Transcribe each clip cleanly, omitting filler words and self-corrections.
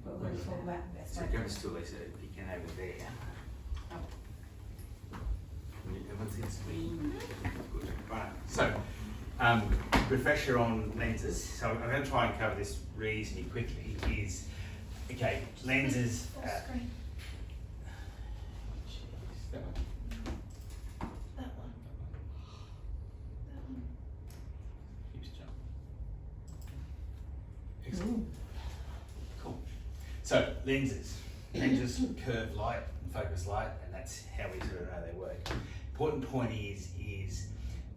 but we'll talk about the best So way. go to stool, Lisa, if you can over there. Everyone seems to be good. Right, so refresher on lenses. So I'm going to try and cover this reasonably quickly. Is okay, lenses. Full screen. That one. That one. That one. Keeps jumping. Excellent. Cool. So lenses. Lenses curve light and focus light, and that's how we sort of know they work. Important point is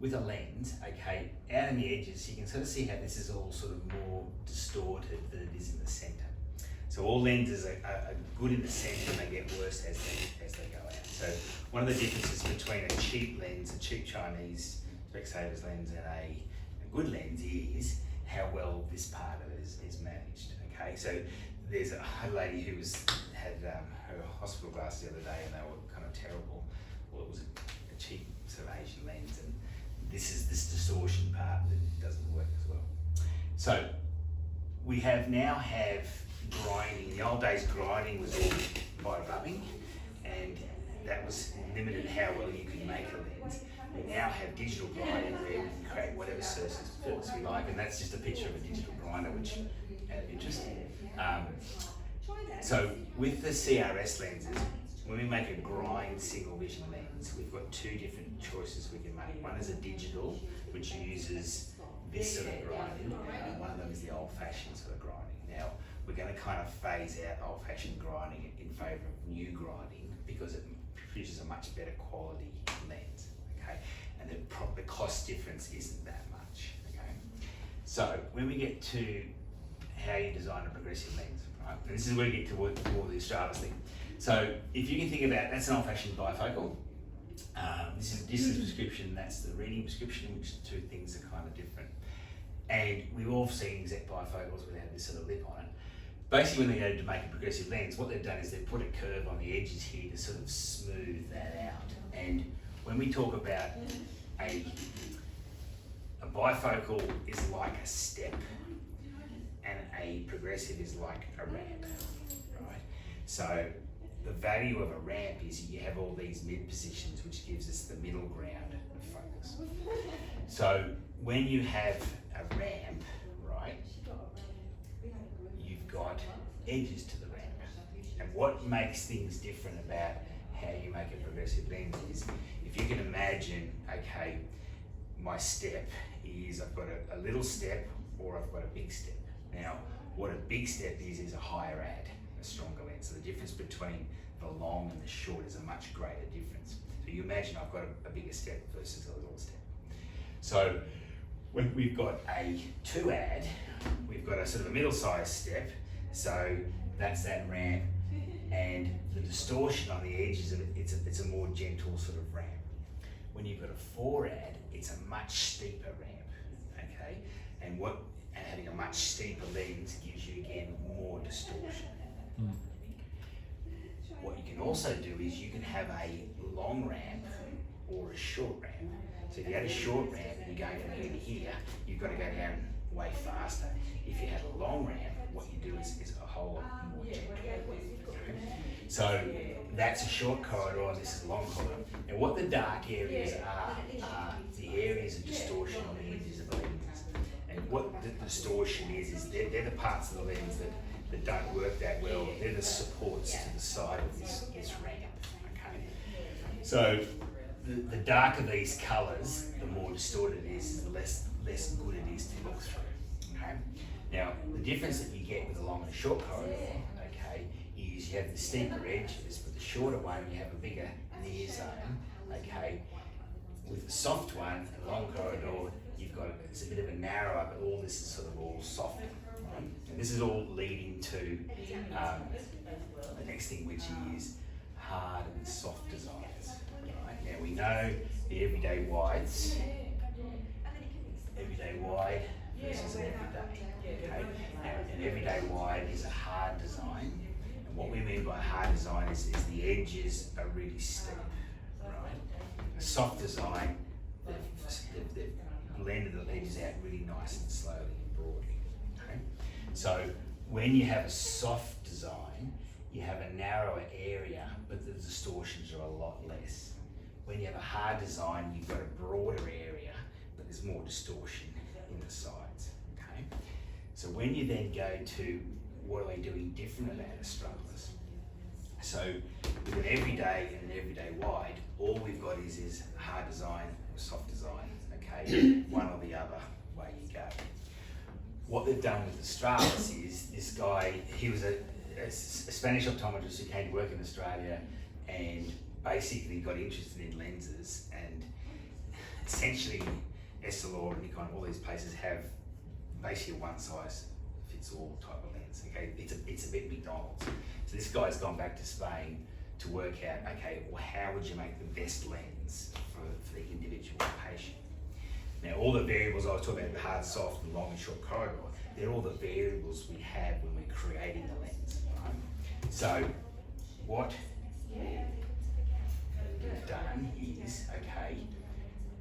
with a lens, okay, out in the edges, you can sort of see how this is all sort of more distorted than it is in the centre. So all lenses are good in the centre, and they get worse as they go out. So one of the differences between a cheap lens, a cheap Chinese Specsavers lens, and a good lens is how well this part of it is managed. Okay, so there's a lady who had her hospital glasses the other day, and they were kind of terrible. Well, it was a cheap sort of Asian lens, and this is this distortion part that doesn't work as well. So we now have grinding. In the old days, grinding was all by rubbing, and that was limited how well you could make a lens. We now have digital grinding where we can create whatever surface we like, and that's just a picture of a digital grinder, which is interesting. So with the CRS lenses, when we make a grind single vision lens, we've got two different choices we can make. One is a digital, which uses this sort of grinding, and one of them is the old-fashioned sort of grinding. Now, we're going to kind of phase out old-fashioned grinding in favour of new grinding because it produces a much better quality lens, okay? And the cost difference isn't that much, okay? So when we get to how you design a progressive lens, right? And this is where we get to more the Australis thing. So if you can think about, that's an old-fashioned bifocal. This is distance prescription, that's the reading prescription, which the two things are kind of different. And we've all seen exact bifocals without this sort of lip on it. Basically, when they go to make a progressive lens, what they've done is they've put a curve on the edges here to sort of smooth that out. And when we talk about a bifocal is like a step, and a progressive is like a ramp, right? So the value of a ramp is you have all these mid positions, which gives us the middle ground of focus. So when you have a ramp, right, you've got edges to the ramp. And what makes things different about how you make a progressive lens is, if you can imagine, okay, my step is I've got a little step or I've got a big step. Now, what a big step is a higher add, a stronger lens. So the difference between the long and the short is a much greater difference. So you imagine I've got a bigger step versus a little step. So when we've got a 2 add, we've got a sort of a middle-sized step. So that's that ramp, and the distortion on the edges of it, it's a more gentle sort of ramp. When you've got a 4 add, it's a much steeper ramp, okay? And having a much steeper lens gives you, again, more distortion. What you can also do is you can have a long ramp or a short ramp. So if you had a short ramp and you're going from here to here, you've got to go down way faster. If you had a long ramp, what you do is a whole lot more gentle. So that's a short corridor, and this is a long corridor. And what the dark areas are the areas of distortion on the edges of the lenses. And what the distortion is they're the parts of the lens that don't work that well. They're the supports to the side of this ramp. Okay. So the darker these colours, the more distorted it is, the less good it is to look through. Okay. Now the difference that you get with a long and short corridor, okay, is you have the steeper edges. With the shorter one, you have a bigger near zone. Okay. With the soft one, a long corridor, it's a bit of a narrower, but all this is sort of all soft. Right? And this is all leading to the next thing, which is hard and soft designs. Right? Now we know the everyday wides, everyday wide versus an everyday. Okay? Now an everyday wide is a hard design, and what we mean by hard design is the edges are really steep. Right? A soft design, they've blended the edges out really nice and slowly and broadly. Okay? So when you have a soft design, you have a narrower area, but the distortions are a lot less. When you have a hard design, you've got a broader area, but there's more distortion in the sides, okay? So when you then go to what are we doing different about Australis? So with an everyday and an everyday wide, all we've got is hard design or soft design, okay? One or the other, way you go. What they've done with Australis is this guy, he was a Spanish optometrist who came to work in Australia and basically got interested in lenses, and essentially Essilor and Nikon, all these places have basically a one size fits all type of lens, okay? It's a bit McDonald's. So this guy's gone back to Spain to work out, okay, well, how would you make the best lens for the individual patient? Now, all the variables I was talking about, the hard, soft, and long and short corridor, they're all the variables we have when we're creating the lens, right? So, what we've done is, okay,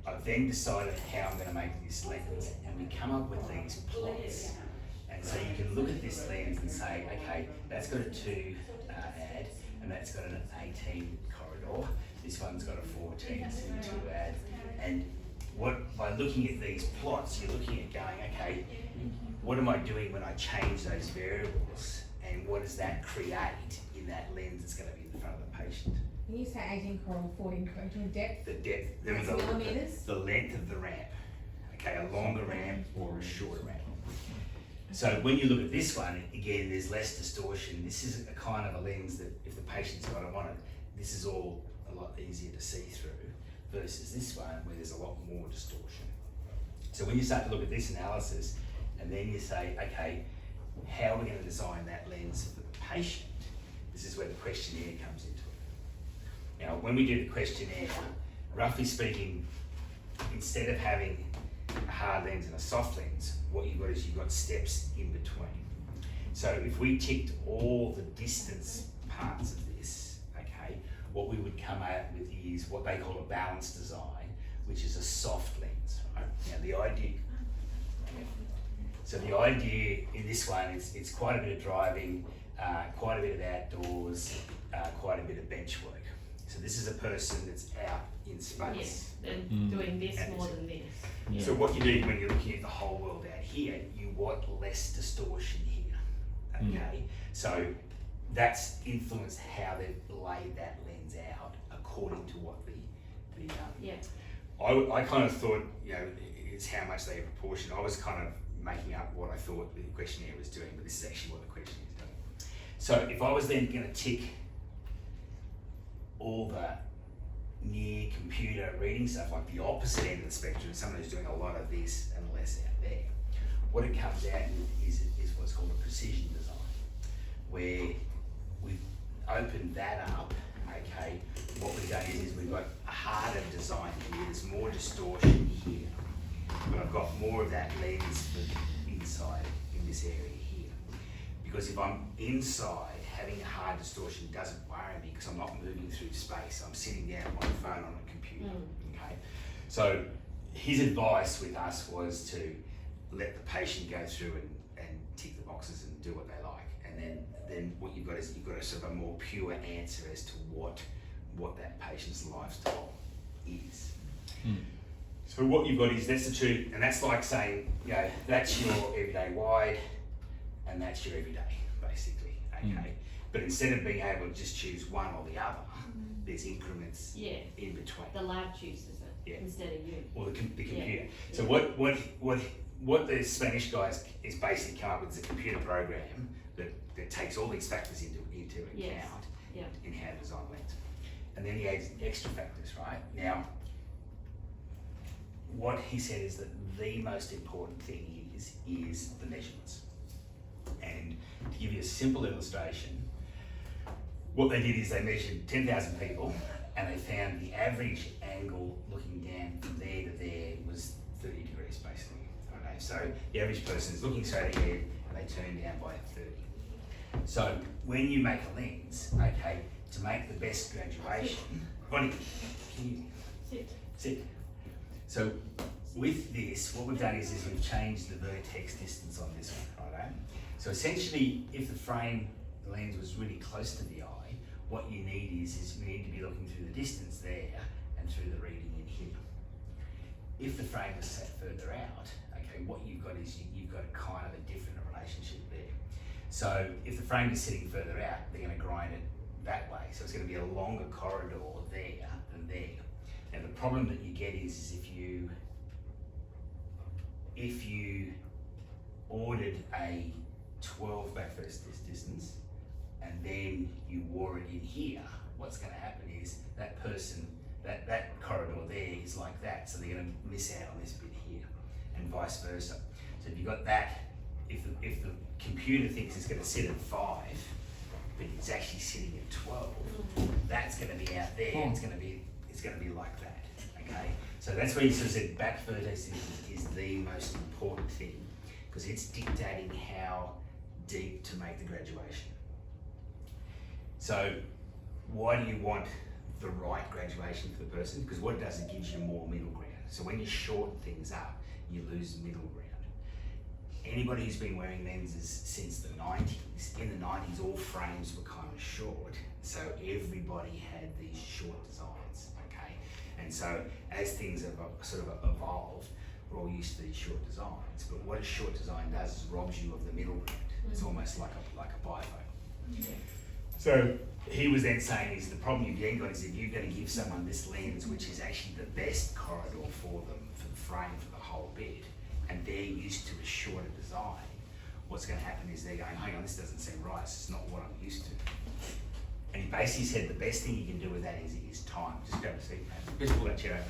I've then decided how I'm going to make this lens, and we come up with these plots. And so you can look at this lens and say, okay, that's got a 2 add, and that's got an 18 corridor. This one's got a 14 2 add, and by looking at these plots, you're looking at going, okay, what am I doing when I change those variables, and what does that create in that lens that's going to be in front of the patient? When you say 18 coral, 14 coral, depth? The depth, That's millimetres? the length of the ramp, okay, a longer ramp or a shorter ramp. So when you look at this one, again, there's less distortion. This is a kind of a lens that if the patient's got it on it, this is all a lot easier to see through versus this one where there's a lot more distortion. So when you start to look at this analysis and then you say, okay, how are we going to design that lens for the patient? This is where the questionnaire comes into it. Now, when we do the questionnaire, roughly speaking, instead of having a hard lens and a soft lens, what you've got is you've got steps in between. So if we ticked all the distance parts of this, okay, what we would come out with is what they call a balanced design, which is a soft lens, right? Now the idea, so the idea in this one is it's quite a bit of driving, quite a bit of outdoors, quite a bit of bench work. So this is a person that's out in space. Yes, and doing this And more this. than this. Yeah. So what you do when you're looking at the whole world out here, you want less distortion here, okay? So that's influenced how they've laid that lens out according to what the Yeah. I kind of thought, you know, it's how much they proportion. I was kind of making up what I thought the questionnaire was doing, but this is actually what the questionnaire is doing. So if I was then going to tick all the near computer reading stuff, like the opposite end of the spectrum, someone who's doing a lot of this and less out there, what it comes out is what's called a precision design, where we've opened that up, okay, what we've done is we've got a harder design here, there's more distortion here, but I've got more of that lens for inside in this area here. Because if I'm inside, having a hard distortion doesn't worry me because I'm not moving through space. I'm sitting down on my phone on a computer, okay? So his advice with us was to let the patient go through and tick the boxes and do what they like. And then what you've got is you've got a sort of a more pure answer as to what that patient's lifestyle is. So what you've got is that's the two, and that's like saying, you know, that's your everyday wide and that's your everyday, basically, okay? But instead of being able to just choose one or the other, there's increments in between. The lab chooses it instead of you. Or the computer. So what the Spanish guys is basically come up with is a computer program that takes all these factors into account in how to design lens. And then he adds extra factors, right? Now, what he said is that the most important thing is the measurements. And to give you a simple illustration, what they did is they measured 10,000 people and they found the average angle looking down from there to there was 30 degrees basically. Okay, so the average person is looking straight ahead and they turn down by 30. So when you make a lens, okay, to make the best graduation, Bonnie, can you sit? So with this, what we've done is we've changed the vertex distance on this one, right? So essentially, if the frame the lens was really close to the eye, what you need is you need to be looking through the distance there and through the reading in here. If the frame is set further out, okay, what you've got is you've got kind of a different relationship there. So if the frame is sitting further out, they're going to grind it that way. So it's going to be a longer corridor there than there. Now the problem that you get is if you ordered a 12 back versus this distance and then you wore it in here, what's going to happen is that person, that corridor there is like that, so they're going to miss out on this bit here, and vice versa. So if you've got that, if the computer thinks it's going to sit at 5, but it's actually sitting at 12, that's going to be out there. It's going to be like that. Okay, so that's where you sort of said back vertex is the most important thing, because it's dictating how deep to make the graduation. So why do you want the right graduation for the person? Because what it does, it gives you more middle ground. So when you shorten things up, you lose middle ground. Anybody who's been wearing lenses since the 90s, in the 90s all frames were kind of short, so everybody had these short designs, okay? And so as things have sort of evolved, we're all used to these short designs, but what a short design does is robs you of the middle ground. It's almost like a bifocal. Yeah. So he was then saying is the problem you've then got is if you're going to give someone this lens, which is actually the best corridor for them, for the frame, for the whole bit, and they're used to a shorter design, what's going to happen is they're going, hang on, this doesn't seem right, it's not what I'm used to. And he basically said the best thing you can do with that is time. Just grab a seat, mate. Just pull that chair over.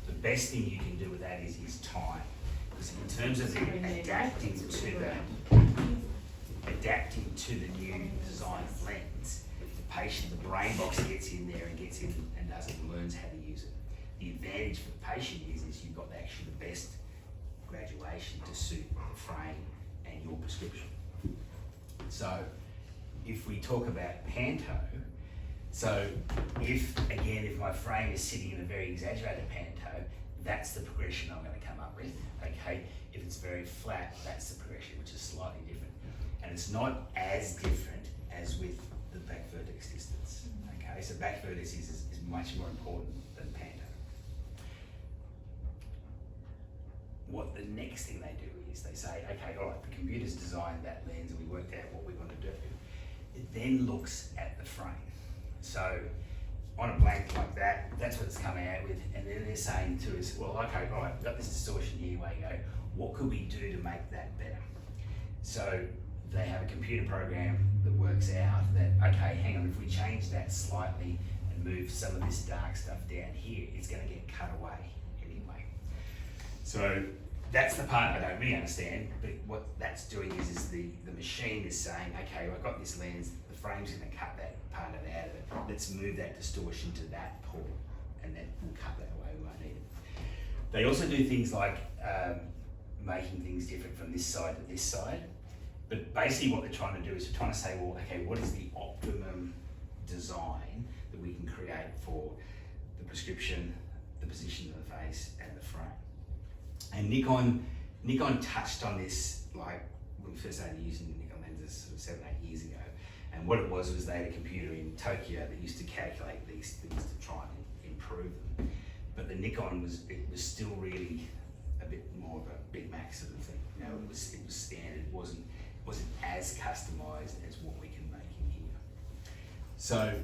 The best thing you can do with that is time. Because in terms of adapting to the new design of lens, the brain box gets in there and learns how to use it. The advantage for the patient is you've got actually the best graduation to suit the frame and your prescription. So if we talk about panto, so if my frame is sitting in a very exaggerated panto, that's the progression I'm going to come up with, okay? If it's very flat, that's the progression, which is slightly different. And it's not as different as with the back vertex distance, okay? So back vertex is much more important than panto. What the next thing they do is they say, okay, all right, the computer's designed that lens and we worked out what we want to do. It then looks at the frame. So on a blank like that, that's what it's coming out with, and then they're saying to us, well, okay, all right, we've got this distortion here, away you go. What could we do to make that better? So they have a computer program that works out that, okay, hang on, if we change that slightly and move some of this dark stuff down here, it's going to get cut away anyway. So that's the part I don't really understand, but what that's doing is the machine is saying, okay, I've got this lens, the frame's going to cut that part of it out of it. Let's move that distortion to that port, and then we'll cut that away, we won't need it. They also do things like making things different from this side to this side. But basically what they're trying to do is they're trying to say, well, okay, what is the optimum design that we can create for the prescription, the position of the face, and the frame? And Nikon touched on this, like when we first started using Nikon lenses sort of 7-8 years ago. And what it was they had a computer in Tokyo that used to calculate these things to try and improve them. But the Nikon was still really a bit more of a Big Mac sort of thing. You know, it was standard. It wasn't as customized as what we can make in here. So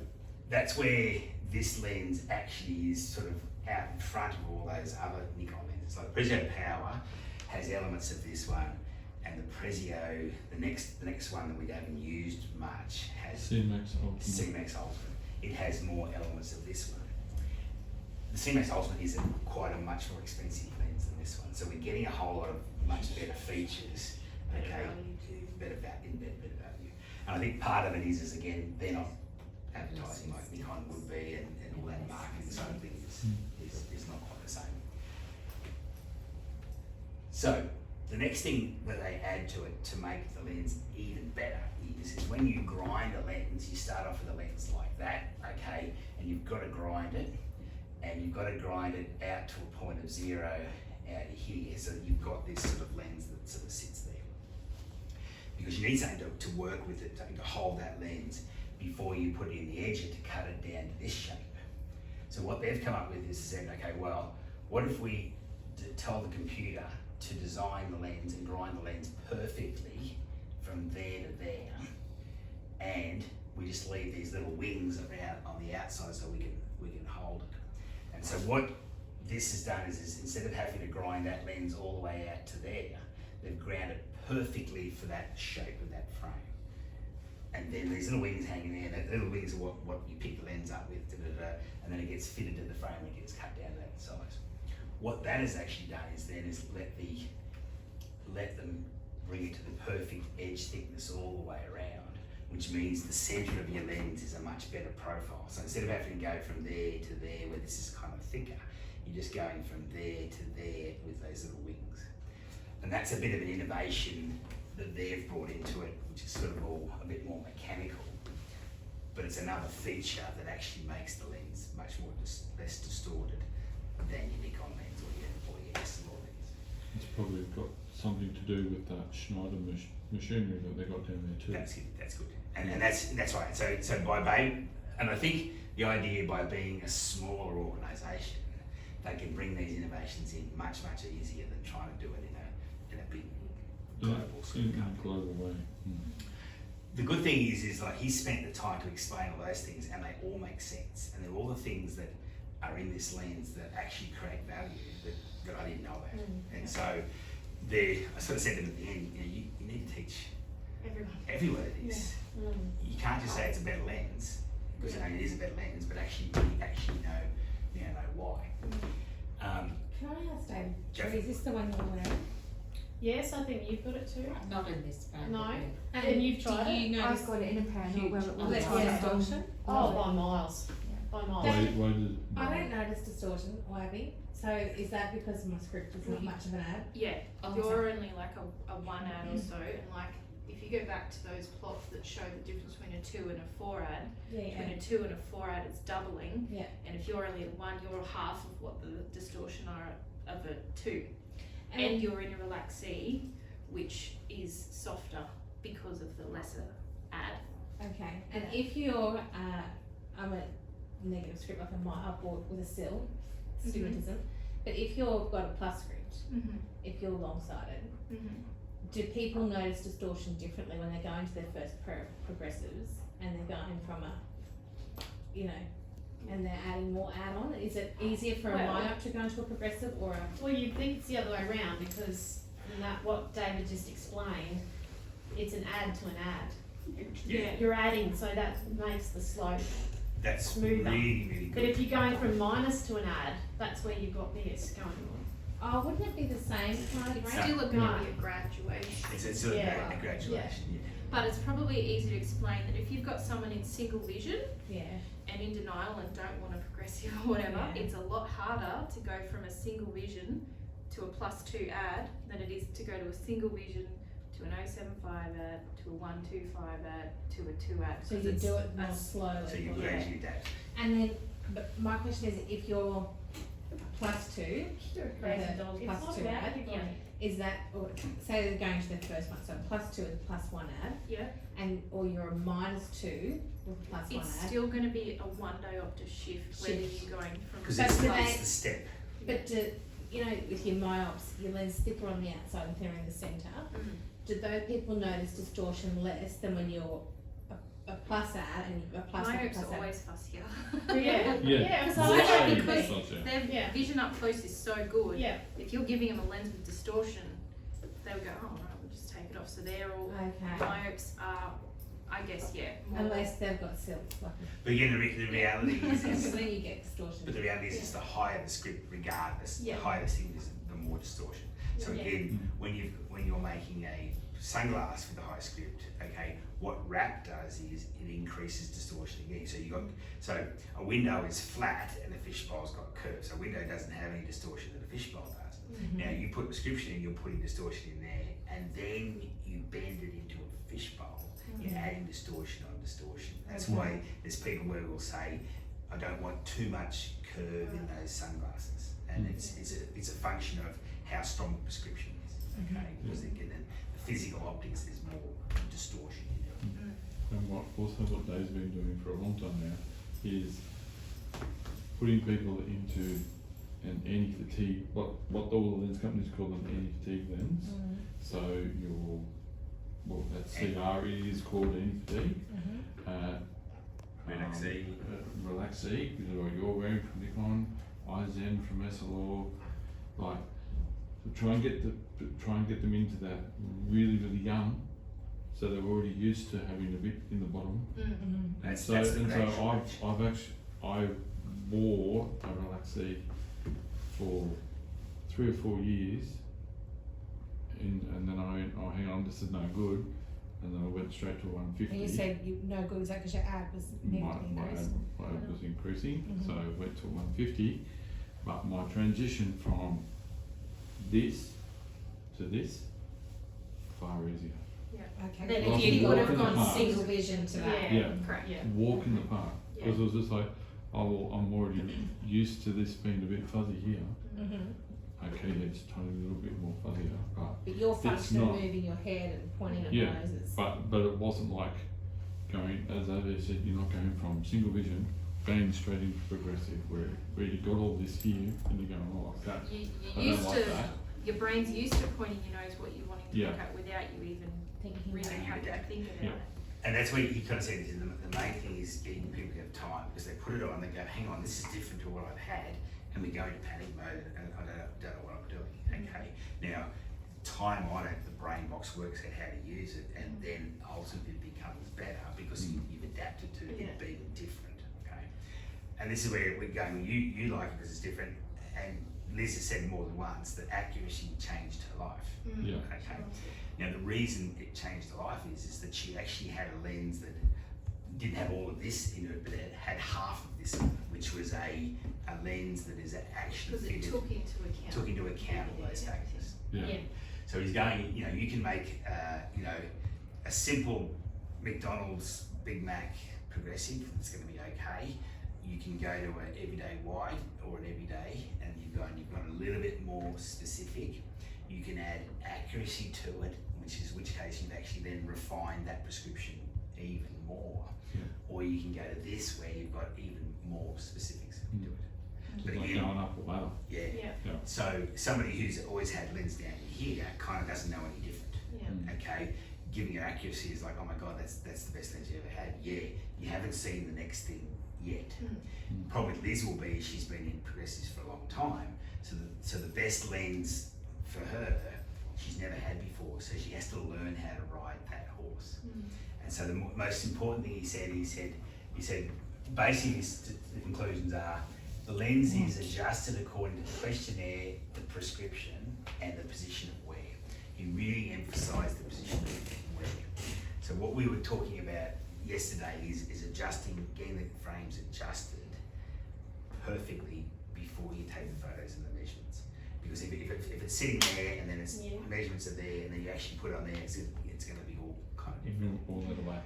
that's where this lens actually is sort of out in front of all those other Nikon lenses. Like the Prezio Power has elements of this one, and the Prezio, the next one that we haven't used much has C-Max Ultimate. C-Max Ultimate. It has more elements of this one. The C-Max Ultimate is quite a much more expensive lens than this one, so we're getting a whole lot of much better features. Okay, better value. And I think part of it is again, they're not advertising like Nikon would be, and all that marketing side of things is not quite the same. So the next thing that they add to it to make the lens even better is when you grind a lens, you start off with a lens like that, okay, and you've got to grind it, and you've got to grind it out to a point of 0 out here, so that you've got this sort of lens that sort of sits there. because you need something to work with it, something to hold that lens before you put it in the edger to cut it down to this shape. So what they've come up with is said, okay, well, what if we tell the computer to design the lens and grind the lens perfectly from there to there, and we just leave these little wings around on the outside so we can hold it. And so what this has done is instead of having to grind that lens all the way out to there, they've ground it perfectly for that shape of that frame. And then these little wings hanging there, the little wings are what you pick the lens up with, and then it gets fitted to the frame and it gets cut down to that size. What that has actually done is let them bring it to the perfect edge thickness all the way around, which means the centre of your lens is a much better profile. So instead of having to go from there to there where this is kind of thicker, you're just going from there to there with those little wings. And that's a bit of an innovation that they've brought into it, which is sort of all a bit more mechanical, but it's another feature that actually makes the lens much more less distorted than your Nikon lens or your SLR lens. It's probably got something to do with that Schneider machinery that they got down there too. That's good, and that's right. So and I think the idea by being a smaller organisation, they can bring these innovations in much easier than trying to do it in a big global sort of in a company. global way. The good thing is like he's spent the time to explain all those things, and they all make sense, and they're all the things that are in this lens that actually create value that I didn't know about. And so I sort of said to them at the end, you need to teach everyone this. You can't just say it's a better lens, because it is a better lens, but actually know why. Can I ask Dave, Jeff. is this the one you're wearing? Yes, I think you've got it too. Not in this band. No. And And you've tried do you it? notice I've got it in a panel huge where it was distortion? Oh, by miles. By miles. Why did I don't notice distortion or Abby. So is that because my script is not much of an ad? Yeah, Oh, you're only like a one ad or so, and like if you go back to those plots that show the difference between a 2 and a 4 ad, between a 2 and a 4 ad it's doubling, Yeah. and if you're only at 1, you're half of what the distortion are of a 2. And you're in a relaxee, which is softer because of the lesser ad. Okay. And if you're, I'm a negative script, like I bought with a sill, astigmatism, but if you've got a plus script, if you're long-sighted, do people notice distortion differently when they're going to their first progressives and they're going from and they're adding more add-on? Is it easier for a myop to go into a progressive or a... Well, you'd think it's the other way around, because in that what David just explained, it's an ad to an ad. Yeah. You're adding, so that makes the slope. That's Smoother. really But good. if you're going from minus to an ad, that's where you've got this going on. Oh, wouldn't it be the same kind of It's range? still No. going to be a graduation. It's sort of Yeah. a graduation. Yeah. But it's probably easy to explain that if you've got someone in single vision Yeah. and in denial and don't want a progressive or whatever, Yeah. it's a lot harder to go from a single vision to a +2 ad than it is to go to a single vision to an 075 ad to a 125 ad to a 2 ad. So 'cause you it's do it more a- slowly. So you yeah. gradually adapt. And then, but my question is, if you're +2, +2 ad, Yeah. is that, or say they're going to their first one, so +2 is +1 ad, Yeah. and or you're a -2 with a +1 It's ad. still going to be a 1 diopter shift whether Shift. you're going from Because But it's do they- the step. But with your myops, your lens thicker on the outside and thinner in the centre. Do those people notice distortion less than when you're a plus ad and a plus My ad, hopes plus are ad? always fussier. Yeah. because I Well, don't yeah, because that's it. their Yeah. vision up close is so good. Yeah. If you're giving them a lens with distortion, they'll go, oh, right, we'll just take it off. So they're all, Okay. myopes are, I guess, more. Unless they've got silk, like, But again, the reality is then you get distortion. but the reality is it's the higher the script, regardless, Yeah. the higher the stigma is, the more distortion. So Yeah. again, when you're making a sunglass with a high script, okay, what wrap does is it increases distortion again. So a window is flat and a fishbowl's got curves. So a window doesn't have any distortion that a fishbowl does. Now you put description in, you're putting distortion in there, and then you bend it into a fishbowl. You're adding distortion on distortion. That's why there's people where will say, I don't want too much curve in those sunglasses, and it's a function of how strong the prescription is. Okay, because again, the physical optics is more distortion into it. And what Dave's been doing for a long time now is putting people into an anti-fatigue, what all the lens companies call an anti-fatigue lens. So that CR is called anti-fatigue. Relax E, which is what you're wearing from Nikon, iZen from SLR, like to try and get them into that really young, so they're already used to having a bit in the bottom. I wore a Relax E for 3 or 4 years, and then I went, oh hang on, this is no good, and then I went straight to 150. And you said no good, is that because your ad was negatively increased? My ad was increasing, so I went to 150, but my transition from this to this, far easier. Okay. Then Like if you walk would have in the gone park. single vision to that. Yeah. correct. Yeah. Walk in the park, because it was just like, oh well, I'm already used to this being a bit fuzzy here. Okay, it's a tiny little bit more fuzzier, But you're It's functionally not. moving your head and pointing at Yeah, noses. but it wasn't like going, as Ave said, you're not going from single vision, going straight into progressive, where you got all this here, and you're going, oh, I can't, You I used don't like to, that. your brain's used to pointing your nose what you're wanting to Yeah. look at without you even Thinking really about having to think about Yeah. it. And that's where you kind of said the main thing is getting people to have time, because they put it on and they go, hang on, this is different to what I've had, and we go into panic mode and I don't know what I'm doing. Okay, now time on it, the brain box works out how to use it, and then ultimately it becomes better because you've adapted to it being different. Okay, and this is where we're going. You like it because it's different, and Liz has said more than once that accuracy changed her life. Yeah. Okay. Now the reason it changed her life is that she actually had a lens that didn't have all of this in it, but it had half of this in it, which was a lens that is actually Because it fitted, took into account. all those factors. Yeah. So he's going, you can make, a simple McDonald's Big Mac progressive, it's going to be okay. You can go to an everyday wide or an everyday, and you've gone a little bit more specific. You can add accuracy to it, which case you've actually then refined that prescription even more. Yeah. Or you can go to this where you've got even more specifics into it. It's But like again, going up a ladder. yeah. Yeah. So somebody who's always had lens down here kind of doesn't know any different. Yeah. Okay, giving her accuracy is like, oh my god, that's the best lens you ever had. Yeah, you haven't seen the next thing yet. Problem with Liz will be she's been in progressives for a long time, so the best lens for her she's never had before, so she has to learn how to ride that horse. And so the most important thing he said basically the conclusions are the lens is adjusted according to the questionnaire, the prescription, and the position of wear. He really emphasised the position of wear. So what we were talking about yesterday is adjusting, getting the frames adjusted perfectly before you take the photos and the measurements. Because if it's sitting there and then its measurements are there and then you actually put it on there, it's going to be all kind of different. All out of whack.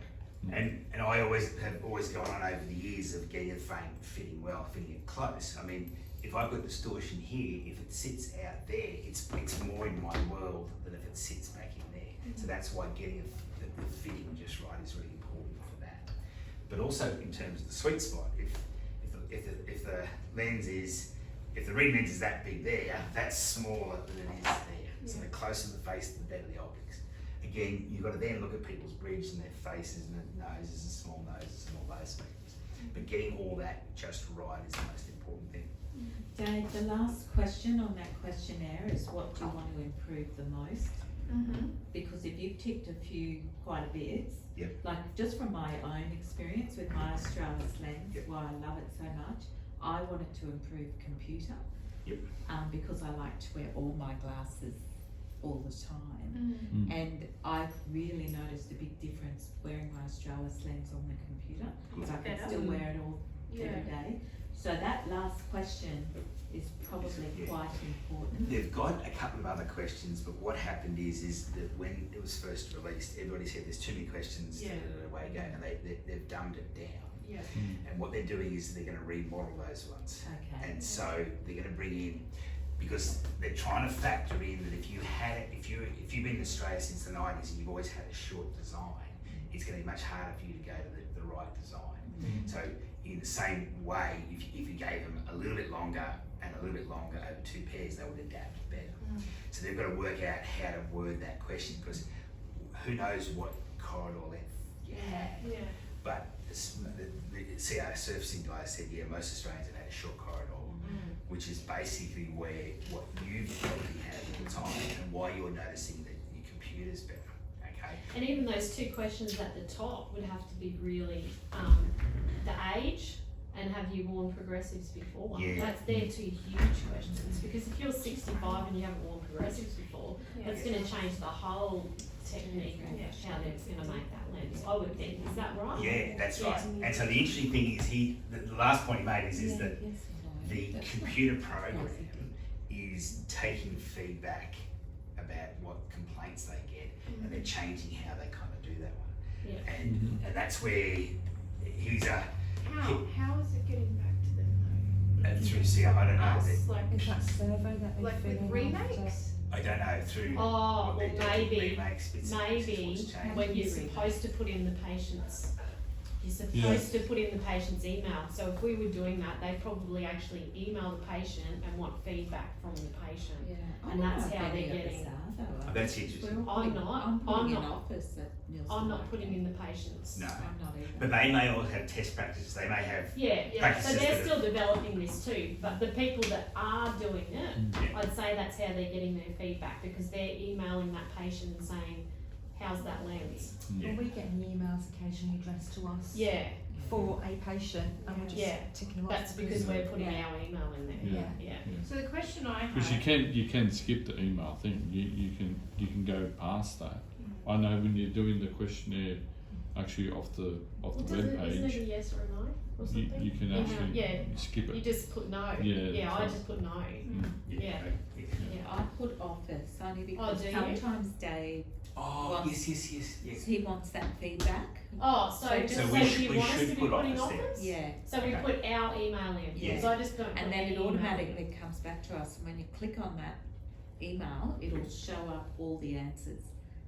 And I have always gone on over the years of getting the frame fitting well, fitting it close. I mean, if I've got distortion here, if it sits out there, it's more in my world than if it sits back in there. So that's why getting the fitting just right is really important for that. But also in terms of the sweet spot, if the lens is, if the read lens is that big there, that's smaller than it is there. So the closer the face, the better the optics. Again, you've got to then look at people's bridges and their faces and their noses and small noses and all those things. But getting all that just right is the most important thing. Dave, the last question on that questionnaire is what do you want to improve the most? Because if you've ticked a few quite a bit, like just from my own experience with my Australis lens, why I love it so much, I wanted to improve computer. Because I like to wear all my glasses all the time. And I've really noticed a big difference wearing my Australis lens on the computer, because I can still wear it all every day. So that last question is probably quite important. They've got a couple of other questions, but what happened is that when it was first released, everybody said there's too many questions, away go, and they've dumbed it down. And what they're doing is they're going to remodel those ones. Okay. And so they're going to bring in because they're trying to factor in that if you've been in Australia since the 90s and you've always had a short design, it's going to be much harder for you to go to the right design. So in the same way, if you gave them a little bit longer and a little bit longer over 2 pairs, they would adapt better. So they've got to work out how to word that question, because who knows what corridor length you have. But the CR surfacing guy said, yeah, most Australians have had a short corridor, which is basically what you probably have all the time and why you're noticing that your computer's better. Okay. And even those 2 questions at the top would have to be really the age and have you worn progressives before? Yeah. They're 2 huge questions, because if you're 65 and you haven't worn progressives before, that's going to change the whole technique of how they're going to make that lens. I would think. Is that right? Yeah, that's right. And so the interesting thing is the last point he made is that the computer program is taking feedback about what complaints they get, and they're changing how they kind of do that one. Yeah. And that's where he's How is it getting back to them though? through CR, I don't know. Us, like Is that survey that they with fill in remakes? I don't know through. Oh, what well, they're doing, maybe remakes, bits and pieces, maybe what's changed. when you're supposed to put in the patient's, you're supposed to put in the patient's email. So if we were doing that, they'd probably actually email the patient and want feedback from the patient. Yeah, And that's how they're getting. That's interesting. I'm not. I'm I'm putting in not. office at Neilson. I'm not putting in the patient's. No. I'm not either. But they may all have test practices. They may have. Yeah, so Practices they're that still developing this too, but the people that are doing it, Yeah. I'd say that's how they're getting their feedback, because they're emailing that patient and saying, how's that lens? Yeah. Are we getting emails occasionally addressed to us Yeah, for a patient and we're just Yeah. ticking them off? that's because we're putting Yeah. our email in there. Yeah. So the question I Because had. you can skip the email thing. You can go past that. I know when you're doing the questionnaire, actually off the web Isn't it a page, yes or a no or you something? can Yeah. actually Yeah. skip You it. just put no. Yeah, I that's just put no. Yeah. Yeah, I put office only because do you? sometimes Dave, Oh, Well, yes. he wants that feedback. Oh, so So just So so we do should- you we want us should to be put putting office there. office? Yeah, So we Okay. put our email in, Yeah. because I just don't put and then any it email. automatically comes back to us, and when you click on that email, it'll show up all the answers.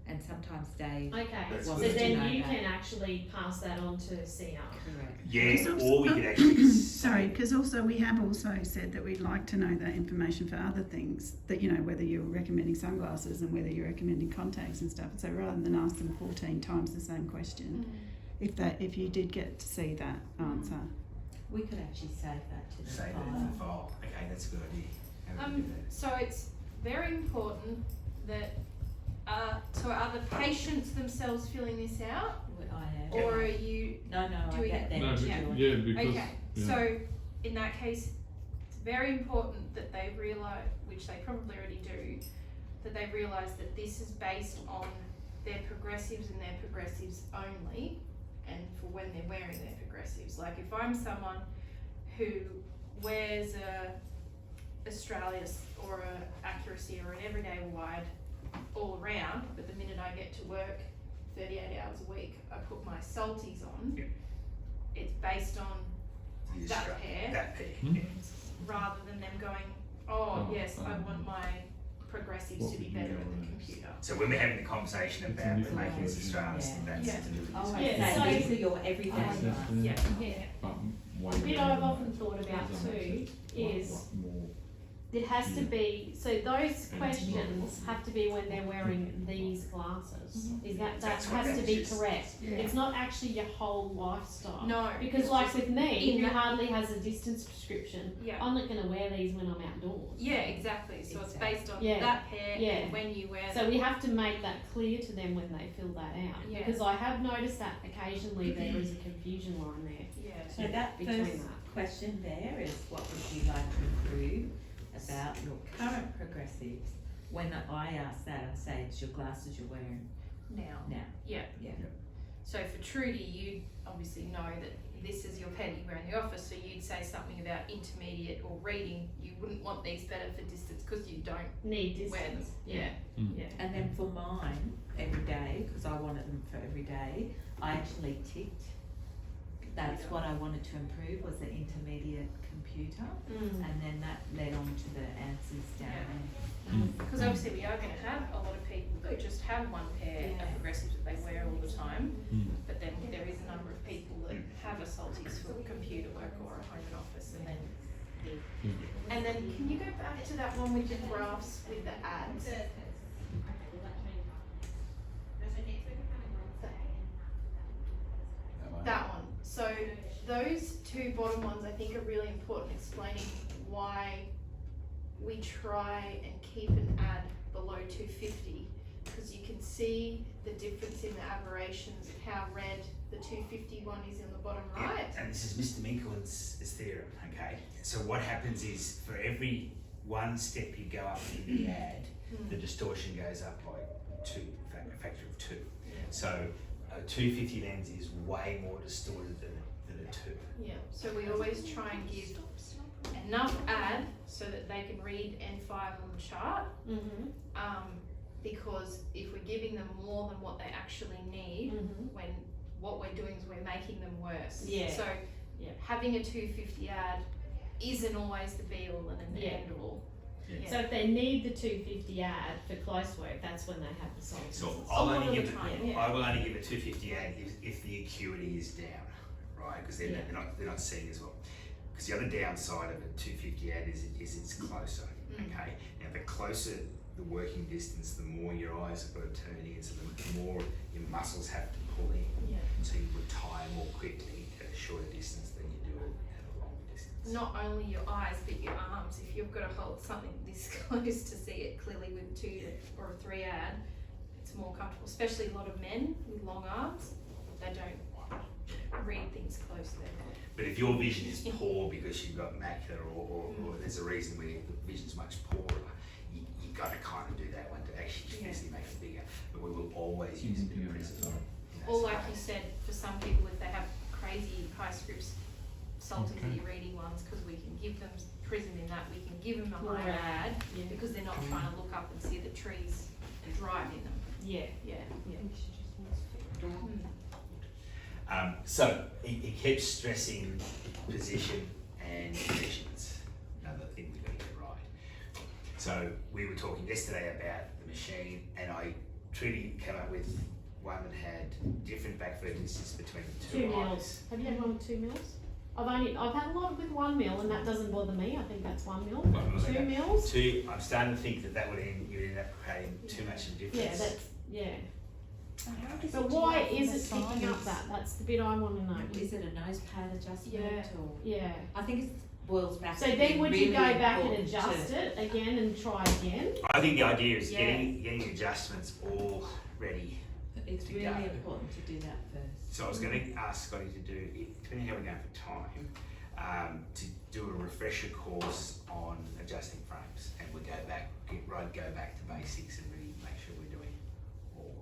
And sometimes Dave, Okay, That's so good. then Know you that. can actually pass that on to CR. correct. Yeah, or we could actually Sorry, say, because also we have also said that we'd like to know that information for other things, that, you know, whether you're recommending sunglasses and whether you're recommending contacts and stuff. So rather than ask them 14 times the same question, if you did get to see that answer. We could actually save that to the say that file. in the file. Okay, that's a good idea. How do we do that? So it's very important that, so are the patients themselves filling this out? I have. Or are you, No, I doing get it? them No, to Yeah. do it. yeah, because okay, yeah. so in that case, it's very important that they realise, which they probably already do, that they realise that this is based on their progressives and their progressives only, and for when they're wearing their progressives. Like if I'm someone who wears a Australis or a accuracy or an everyday wide all around, but the minute I get to work 38 hours a week, I put my salties on. Yep. It's based on You that just pair, That pair. Hmm? Yeah. rather than them going, oh, Oh, yes, I want my progressives what to be would you better do at on the this? computer. So when we're having the conversation It's about a the making different Australis, version. that's Yeah. to do with Oh, this. I Yeah, say, so- these are your everyday That's ones. definitely- Yeah. Yeah. But way The bit better I've than often thought about doesn't too it? is What more it has to Yeah. be, so those And questions have to be when they're wearing these glasses. Is that That's what has to that be is. correct? Yeah. It's not actually your whole lifestyle. No. Because it's like just with me, in who that- hardly has a distance prescription, Yeah. I'm not gonna wear these when I'm outdoors. Yeah, exactly. So it's based on Yeah. that pair Yeah. and when you wear So them. we have to make that clear to them when they fill that out. Yeah. Because I have noticed that occasionally there is a confusion line there Yeah. So that between first that. question there is, what would you like to improve about your current progressives? When I ask that, I say it's your glasses you're wearing Now. now. Yeah. Yeah. So for Trudy, you obviously know that this is your pen you wear in the office, so you'd say something about intermediate or reading. You wouldn't want these better for distance because you don't Need wear them. distance. Yeah. Mm. Yeah. And then for mine, every day, because I wanted them for every day, I actually ticked that's what I wanted to improve, was the intermediate computer, and then that led on to the answers down there. Because obviously we are going to have a lot of people that just have one pair of progressives that they wear all the time, but then there is a number of people that have a Saltix for computer work or a home office, and then and then can you go back to that one with the graphs with the ads? That one. So those two bottom ones I think are really important, explaining why we try and keep an ad below 250, because you can see the difference in the aberrations of how red the 250 one is in the bottom right. And this is Mr. Minkelin's theorem, okay? So what happens is, for every one step you go up in the ad, the distortion goes up by a factor of 2. So a 250 lens is way more distorted than a 2. Yeah, so we always try and give enough ad so that they can read N5 on the chart, because if we're giving them more than what they actually need, when what we're doing is we're making them worse. Yeah. So having a 250 ad isn't always the be all and the end all. Yeah. So if they need the 250 ad for close work, that's when they have the Saltix. So I will only give a 250 ad if the acuity is down, right? Because they're not seeing as well. Because the other downside of a 250 ad is it's closer. Okay. Now the closer the working distance, the more your eyes have got to turn in, so the more your muscles have to pull in. Yeah. So you retire more quickly at a shorter distance than you do at a longer distance. Not only your eyes, but your arms. If you've got to hold something this close to see it clearly with 2 or a 3 ad, it's more comfortable. Especially a lot of men with long arms, they don't read things close there. But if your vision is poor because you've got macular or there's a reason where the vision's much poorer, you've got to kind of do that one to actually physically make it bigger. But we will always use a bit of prism. Or like you said, for some people, if they have crazy high scripts, salty reading ones, because we can give them prism in that, we can give them a higher ad, because they're not trying to look up and see the trees drive in them. So he keeps stressing position and measurements. Another thing we've got to get right. So we were talking yesterday about the machine, and I truly came up with one that had different back vertices between the 2 two mils. eyes. Have you had one with 2 mils? I've had a lot with 1 mil, and that doesn't bother me. I think that's 1 mil. 1 mil, 2 okay. mils. I'm starting to think that would end up creating too much of a difference. But why is it picking up that? That's the bit I want to know. Is it a nose pad adjustment or? Yeah. I think it boils back So to then would you really go back and important adjust to- it again and try again? I think the idea is getting adjustments all ready. It's to really go. important to do that first. So I was going to ask Scotty to do, depending how we're going for time, to do a refresher course on adjusting frames, and we'll go back to basics and really make sure we're doing all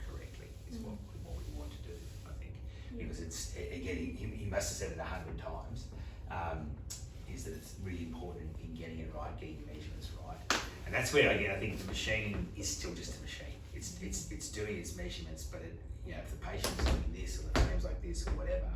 correctly. Is what we want to do, I think, because it's again he must have said it 100 times. Is that it's really important in getting it right, getting the measurements right, and that's where again I think the machine is still just a machine. It's doing its measurements, but if the patient's doing this or the frame's like this or whatever,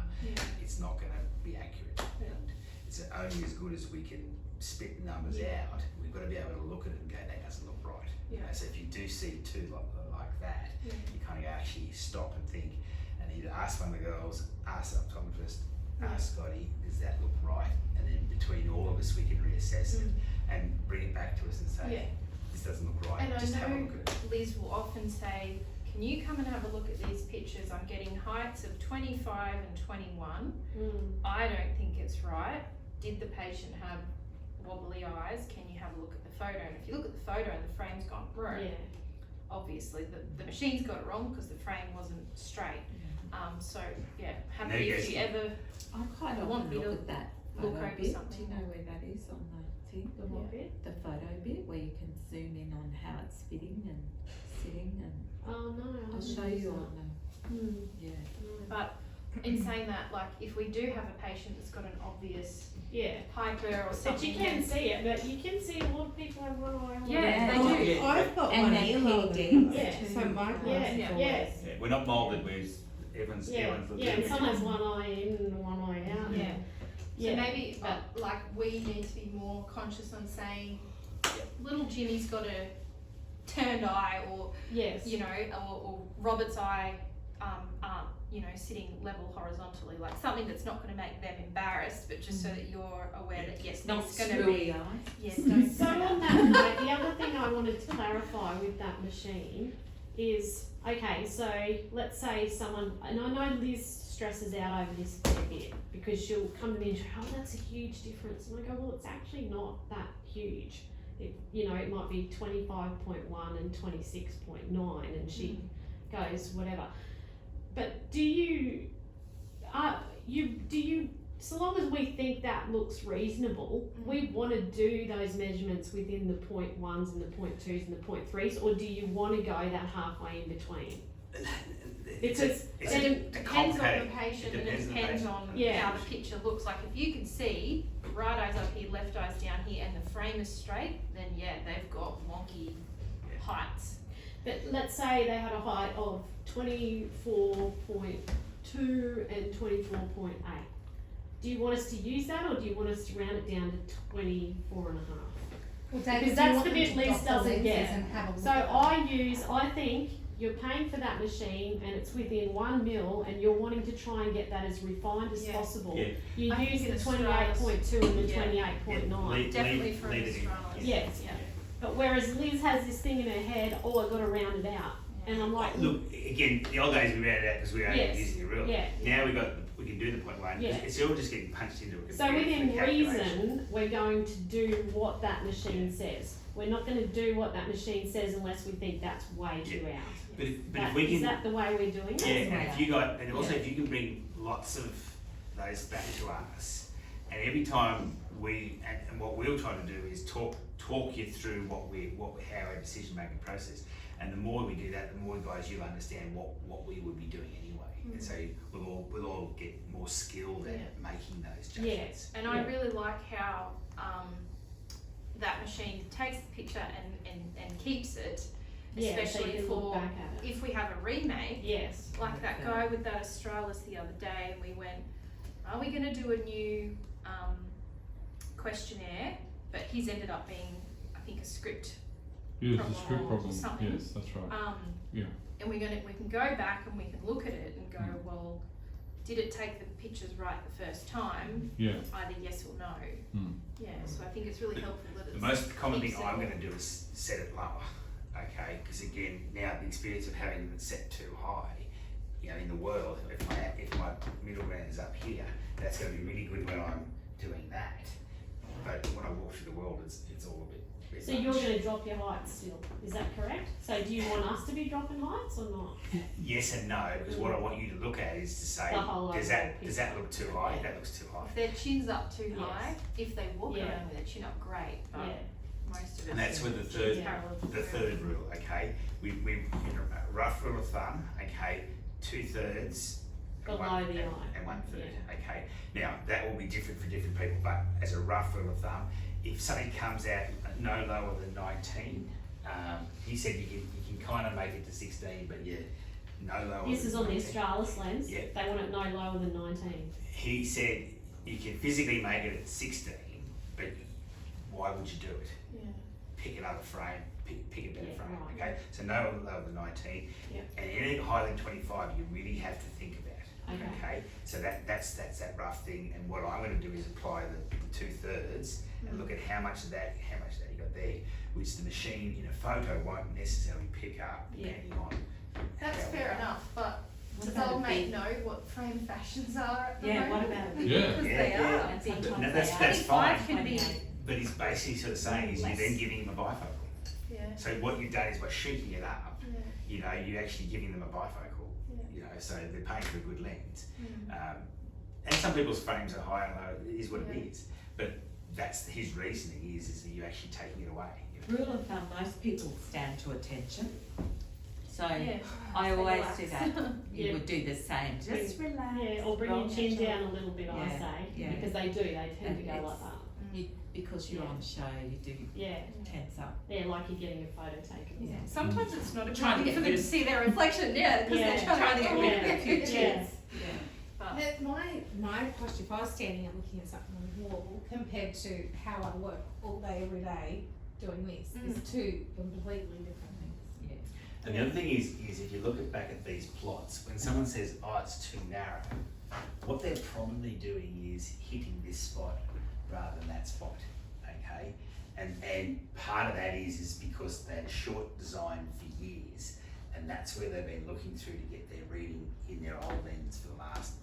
it's not going to be accurate. And it's only as good as we can spit numbers out. We've got to be able to look at it and go, that doesn't look right. So if you do see two like that, you kind of go, actually stop and think. And he'd ask one of the girls, ask the optometrist, ask Scotty, does that look right? And then between all of us, we can reassess it and bring it back to us and say, this doesn't look right. And Just I have a know look at it. Liz will often say, can you come and have a look at these pictures? I'm getting heights of 25 and 21. I don't think it's right. Did the patient have wobbly eyes? Can you have a look at the photo? And if you look at the photo and the frame's gone wrong, obviously the machine's got it wrong because the frame wasn't straight. So happy if you ever I kind of want me to look at that look photo over bit. something. Do you know where that is on the thing? The what bit? The photo bit where you can zoom in on how it's fitting and sitting, and Oh no. I'll show you on the, But in saying that, like if we do have a patient that's got an obvious hyper or something, But you can see it, but you can see a lot of people have one eye on. they do. I've got and one then earlobe. PDs Yeah. too. So my glasses Yeah. always. We're not moulded, we're everyone's Yeah, looking yeah, and at some you. has one eye in and one eye out. Yeah. Yeah. So maybe, like, we need to be more conscious on saying, little Jimmy's got a turned eye, or, Yes. you know, or Robert's eye, aren't, you know, sitting level horizontally, like something that's not gonna make them embarrassed, but just so that you're aware that, yes, Not there's gonna screwy be, eyes. yes, don't So on that note, the other thing I wanted to clarify with that machine is, okay, so let's say someone, and I know Liz stresses out over this a fair bit, because she'll come to me and she'll go, oh, that's a huge difference, and I go, well, it's actually not that huge. It, you know, it might be 25.1 and 26.9, and she goes, whatever. But do you, so long as we think that looks reasonable, we want to do those measurements within the 0.1s and the 0.2s and the 0.3s, or do you want to go that halfway in between? Because it's then it depends on complicated. the patient, It and it depends on the depends patient. on Yeah. how the picture looks. Like, if you can see right eye's up here, left eye's down here, and the frame is straight, then yeah, they've got wonky heights. But let's say they had a height of 24.2 and 24.8. Do you want us to use that, or do you want us to round it down to 24 and a half? Well, David, Because do you that's want the them bit to Liz drop the doesn't lenses get. and have a look So at them? I think you're paying for that machine and it's within 1 mil, and you're wanting to try and get that as refined as Yeah. possible. Yeah. You I think use the in 28.2 and the Yeah. 28.9. Definitely for an Australis. Yes. Yeah. But whereas Liz has this thing in her head, oh, I've got to round it out. And I'm like, Look, again, the old days we rounded out because we were only Yes. using a rule. Yeah. Now we can do the 0.1. Yeah. It's all just getting punched into a computer. so within for calculation. reason, we're going to do what that machine says. We're not going to do what that machine says unless we think that's way too out. But if That- we is can, that the way we're doing it? yeah, and if you got, and also Yeah. if you can bring lots of those back to us, and every time and what we'll try to do is talk you through how our decision making process, and the more we do that, the more guys you'll understand what we would be doing anyway, and so we'll all get more skilled at making those judgments. And I really like how that machine takes the picture and keeps it, Yeah, so especially you can look for back at it. if we have a remake. Yes. Like that guy with that Australis the other day, and we went, are we going to do a new questionnaire? But his ended up being, I think, a script. Yeah, Problem it's a script or problem. something. Yes, that's right. Yeah. And we can go back and we can look at it and go, well, did it take the pictures right the first time? Yeah. Either yes or no. Mm. Yeah, so I think it's really helpful that it's The most common thing keeps I'm it- going to do is set it lower, okay? Because again, now the experience of having it set too high, you know, in the world, if my middle ground is up here, that's going to be really good when I'm doing that. But when I walk through the world, it's all a bit So you're going to drop your heights still, is that correct? So do you want us to be dropping heights or not? Yes and no, because what I want you to look at is to say, The whole does overall that look too high? Yeah. That looks too high. If their chin's up too Yes. high, if they walk Yeah. around with their chin up, great. But Yeah. most of it. And that's where the third rule, okay? We in a rough rule of thumb, okay, 2/3 Below the eye. and 1/3, Yeah. okay? Now that will be different for different people, but as a rough rule of thumb, if something comes out no lower than 19, he said you can kind of make it to 16, but yeah, no lower. This than is on the 19. Australis lens. Yeah. They want it no lower than 19. He said you can physically make it at 16, but why would you do it? Yeah. Pick another frame, pick a better Yeah, frame, right. okay? So no lower than 19, Yep. and anything higher than 25, you really have to think about, Okay. So that's that rough thing, and what I'm going to do is apply the 2/3 and look at how much of that you got there, which the machine in a photo won't necessarily pick up depending on. That's how fair we- enough, but What does about old a mate big- know what frame fashions are at the Yeah, moment? what about a big? Yeah. Because Yeah, they yeah. are. And Big. sometimes No, they that's are fine. 25 can be. 28. But he's basically sort of saying is you're then giving him a bifocal. Yeah. So what you've done is by shrinking it up, Yeah. you know, you're actually giving them a bifocal. Yeah. You know, so they're paying for a good lens. Mm. And some people's frames are high and low, it is what Yeah. it is. But that's his reasoning is that you're actually taking it away. You know? Rule of thumb, most people stand to attention. So Yeah. I So always relax. do that. You Yeah. would do the same. Just relax. Yeah, or bring roll your chin shoulder. down a little bit, I Yeah, say, yeah. because they do, they tend to go And like that. because you're Yeah. on show, you do Yeah, tense up. yeah, like you're getting a photo taken. Yeah. Sometimes it's not a Trying to good get for them rid to of- see their reflection, yeah, because Yeah. they're trying to get rid of Yeah. their pictures. Yeah. Yeah. But But my posture, if I was standing and looking at something on the wall compared to how I work all day, every day doing this, is two completely different things. And the other thing is if you look back at these plots, when someone says, oh, it's too narrow, what they're probably doing is hitting this spot rather than that spot, okay? And part of that is because they had a short design for years, and that's where they've been looking through to get their reading in their old lens for the last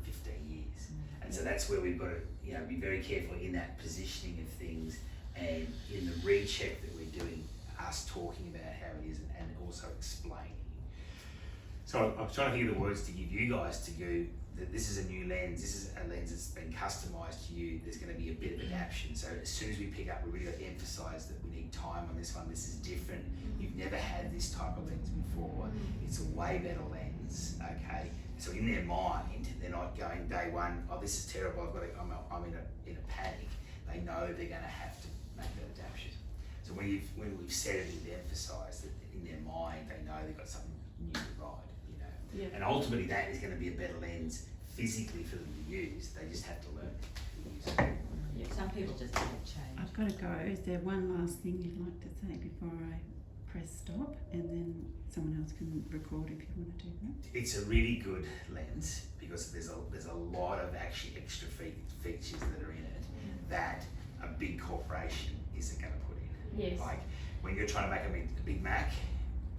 15 years. And so that's where we've got to, be very careful in that positioning of things, and in the recheck that we're doing, us talking about how it is and also explaining. So I'm trying to think of the words to give you guys to go that this is a new lens, this is a lens that's been customised to you, there's going to be a bit of adaptation. So as soon as we pick up, we really got to emphasise that we need time on this one, this is different, you've never had this type of lens before, it's a way better lens, okay? So in their mind, they're not going day one, oh this is terrible, I'm in a panic. They know they're going to have to make that adaptation. So when we've said it and emphasised that in their mind, they know they've got something new to ride, Yeah. And ultimately that is going to be a better lens physically for them to use. They just have to learn to use it. Yeah, some people just don't change. I've got to go. Is there one last thing you'd like to say before I press stop, and then someone else can record if you want to do that? It's a really good lens because there's a lot of actually extra features that are in it that a big corporation isn't going to put in. Yes. Like when you're trying to make a Big Mac,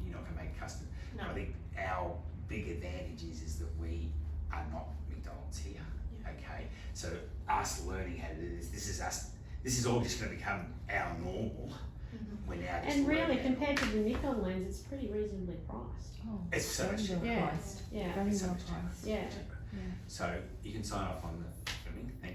you're not going to make custom. No. I think our big advantage is that we are not McDonald's here. Okay, so us learning how to do this is us. This is all just going to become our normal. We're now just And really, learning our compared to the Nikon lens, it's pretty reasonably priced. Oh, It's so very much well Yeah. priced. Yeah. Very So well much priced. Yeah. So you can sign off on the filming. Thank you.